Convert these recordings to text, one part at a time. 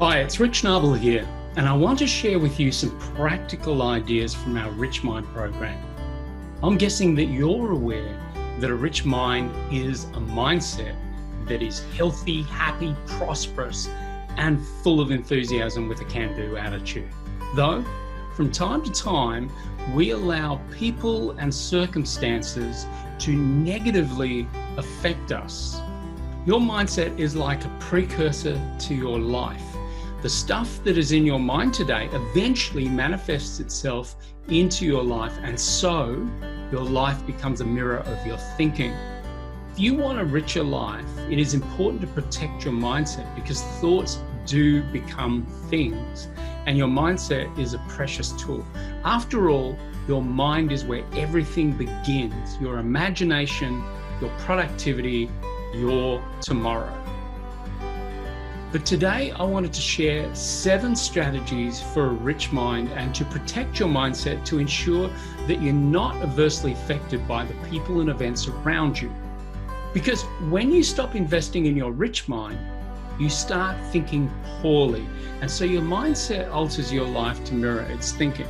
Hi, it's Rich Schnabel here, and I want to share with you some practical ideas from our Rich Mind program. I'm guessing that you're aware that a rich mind is a mindset that is healthy, happy, prosperous, and full of enthusiasm with a can-do attitude. Though, from time to time, we allow people and circumstances to negatively affect us. Your mindset is like a precursor to your life. The stuff that is in your mind today eventually manifests itself into your life, and so your life becomes a mirror of your thinking. If you want a richer life, it is important to protect your mindset because thoughts do become things, and your mindset is a precious tool. After all, your mind is where everything begins: your imagination, your productivity, your tomorrow. But today I wanted to share 7 strategies for a rich mind and to protect your mindset to ensure that you're not adversely affected by the people and events around you. Because when you stop investing in your rich mind, you start thinking poorly. And so your mindset alters your life to mirror its thinking.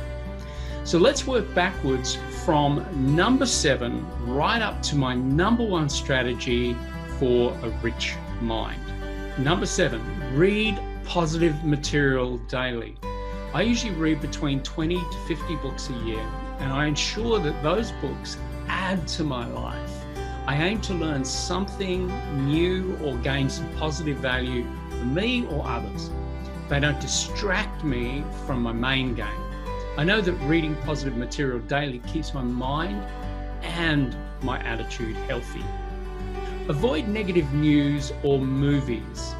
So let's work backwards from number 7 right up to my number 1 strategy for a rich mind. Number 7, read positive material daily. I usually read between 20 to 50 books a year, and I ensure that those books add to my life. I aim to learn something new or gain some positive value for me or others. They don't distract me from my main game. I know that reading positive material daily keeps my mind and my attitude healthy. Avoid negative news or movies.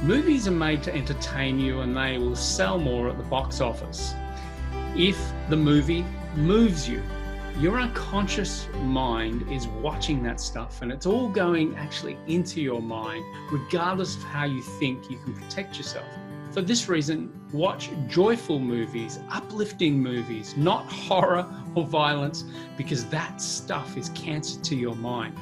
Movies are made to entertain you and they will sell more at the box office. If the movie moves you, your unconscious mind is watching that stuff and it's all going actually into your mind. Regardless of how you think, you can protect yourself. For this reason, watch joyful movies, uplifting movies, not horror or violence, because that stuff is cancer to your mind.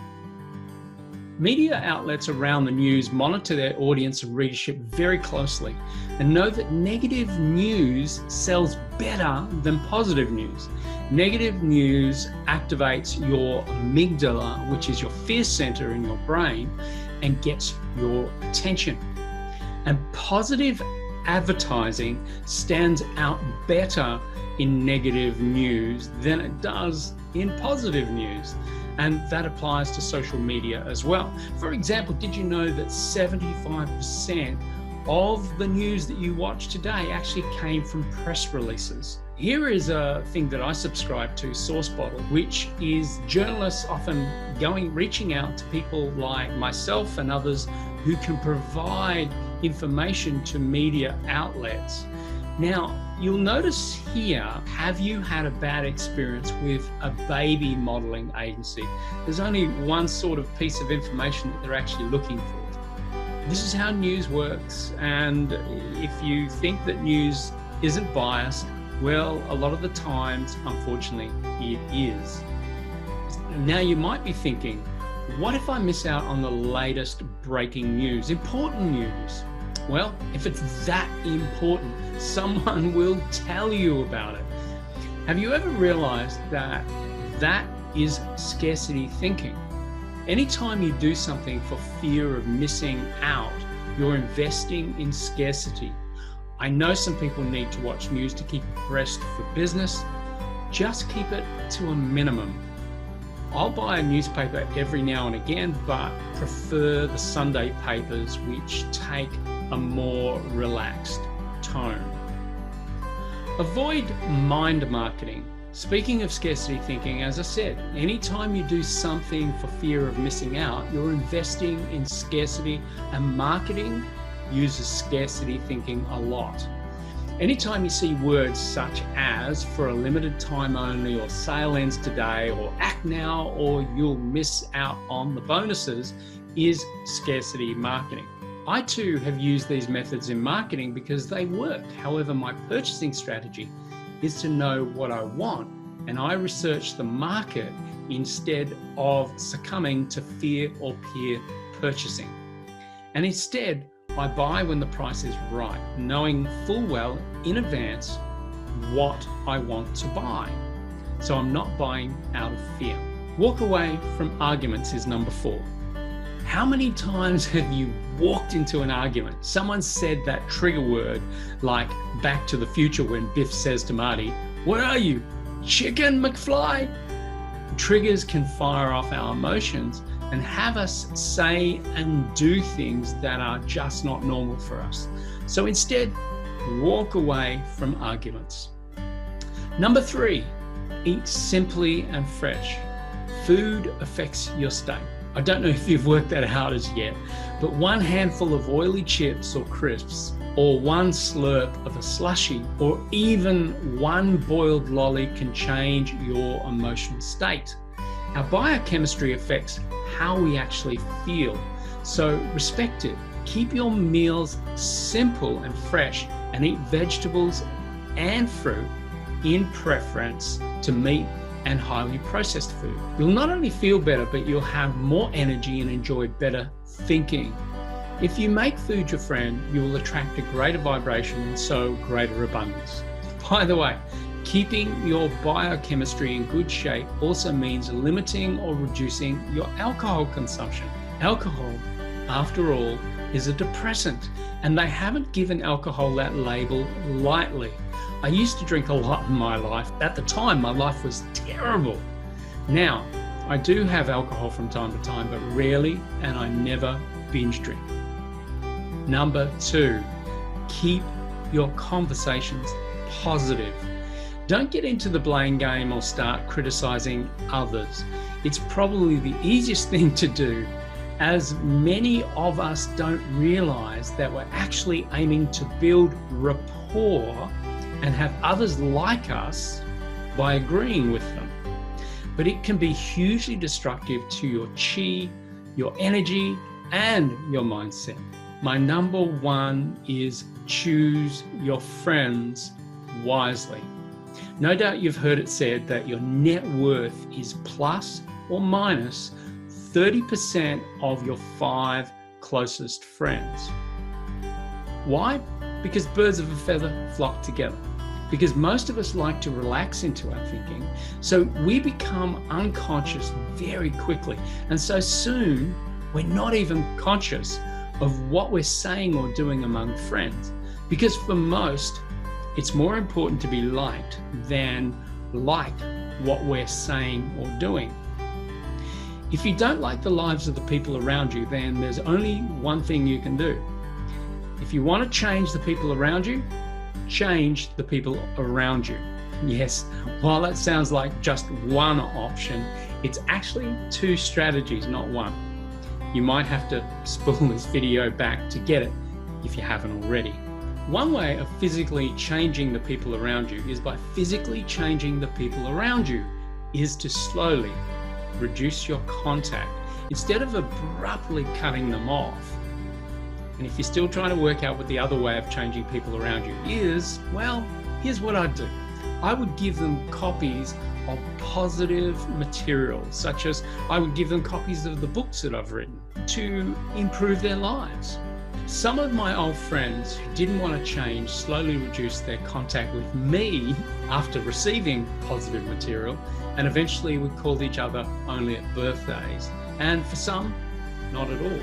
Media outlets around the news monitor their audience and readership very closely and know that negative news sells better than positive news. Negative news activates your amygdala, which is your fear center in your brain, and gets your attention. And positive advertising stands out better in negative news than it does in positive news. And that applies to social media as well. For example, did you know that 75% of the news that you watch today actually came from press releases? Here is a thing that I subscribe to, SourceBottle, which is journalists often reaching out to people like myself and others who can provide information to media outlets. Now, you'll notice here, have you had a bad experience with a baby modeling agency? There's only one sort of piece of information that they're actually looking for. This is how news works, and if you think that news isn't biased, well, a lot of the times, unfortunately, it is. Now, you might be thinking, what if I miss out on the latest breaking news, important news? Well, if it's that important, someone will tell you about it. Have you ever realized that that is scarcity thinking? Anytime you do something for fear of missing out, you're investing in scarcity. I know some people need to watch news to keep abreast for business. Just keep it to a minimum. I'll buy a newspaper every now and again, but prefer the Sunday papers, which take a more relaxed tone. Avoid mind marketing. Speaking of scarcity thinking, as I said, anytime you do something for fear of missing out, you're investing in scarcity, and marketing uses scarcity thinking a lot. Anytime you see words such as "for a limited time only," or "sale ends today," or "act now or you'll miss out on the bonuses," is scarcity marketing. I too have used these methods in marketing because they work. However, my purchasing strategy is to know what I want, and I research the market instead of succumbing to fear or peer purchasing. And instead, I buy when the price is right, knowing full well in advance what I want to buy. So I'm not buying out of fear. Walk away from arguments is number 4. How many times have you walked into an argument? Someone said that trigger word like Back to the Future when Biff says to Marty, "What are you, Chicken McFly?" Triggers can fire off our emotions and have us say and do things that are just not normal for us. So instead, walk away from arguments. Number 3, eat simply and fresh. Food affects your state. I don't know if you've worked that out as yet, but one handful of oily chips or crisps, or one slurp of a slushie, or even one boiled lolly can change your emotional state. Our biochemistry affects how we actually feel, so respect it. Keep your meals simple and fresh, and eat vegetables and fruit in preference to meat and highly processed food. You'll not only feel better, but you'll have more energy and enjoy better thinking. If you make food your friend, you will attract a greater vibration and so greater abundance. By the way, keeping your biochemistry in good shape also means limiting or reducing your alcohol consumption. Alcohol, after all, is a depressant, and they haven't given alcohol that label lightly. I used to drink a lot in my life. At the time, my life was terrible. Now, I do have alcohol from time to time, but rarely, and I never binge drink. Number 2, keep your conversations positive. Don't get into the blame game or start criticizing others. It's probably the easiest thing to do, as many of us don't realize that we're actually aiming to build rapport and have others like us by agreeing with them. But it can be hugely destructive to your chi, your energy, and your mindset. My number 1 is choose your friends wisely. No doubt you've heard it said that your net worth is plus or minus 30% of your 5 closest friends. Why? Because birds of a feather flock together. Because most of us like to relax into our thinking, so we become unconscious very quickly. And so soon, we're not even conscious of what we're saying or doing among friends. Because for most, it's more important to be liked than like what we're saying or doing. If you don't like the lives of the people around you, then there's only one thing you can do. If you want to change the people around you, change the people around you. Yes, while that sounds like just one option, it's actually 2 strategies, not 1. You might have to spool this video back to get it if you haven't already. One way of physically changing the people around you is by physically changing the people around you, is to slowly reduce your contact instead of abruptly cutting them off. And if you're still trying to work out what the other way of changing people around you is, well, here's what I'd do. I would give them copies of positive material, such as I would give them copies of the books that I've written to improve their lives. Some of my old friends who didn't want to change slowly reduced their contact with me after receiving positive material, and eventually we called each other only at birthdays, and for some, not at all.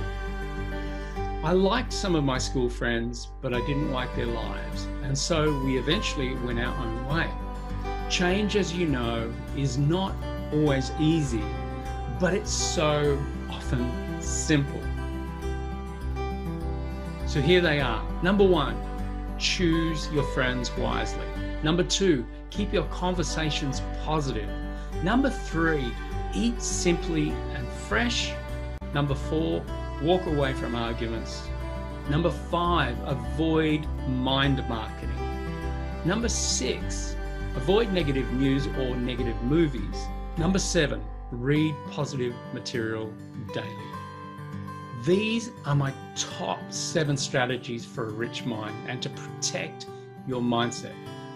I liked some of my school friends, but I didn't like their lives, and so we eventually went our own way. Change, as you know, is not always easy, but it's so often simple. So here they are. Number 1, choose your friends wisely. Number 2, keep your conversations positive. Number 3, eat simply and fresh. Number 4, walk away from arguments. Number 5, avoid mind marketing. Number 6, avoid negative news or negative movies. Number 7, read positive material daily. These are my top 7 strategies for a rich mind and to protect your mindset.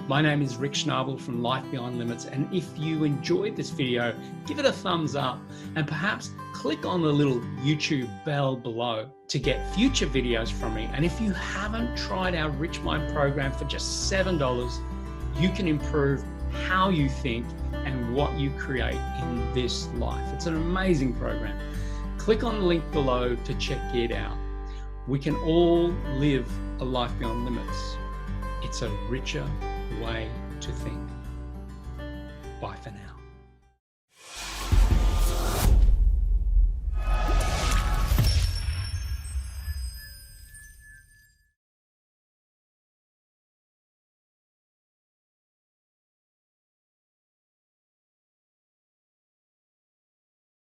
My name is Rick Schnabel from Life Beyond Limits, and if you enjoyed this video, give it a thumbs up and perhaps click on the little YouTube bell below to get future videos from me. And if you haven't tried our Rich Mind program for just $7, you can improve how you think and what you create in this life. It's an amazing program. Click on the link below to check it out. We can all live a life beyond limits. It's a richer way to think. Bye for now.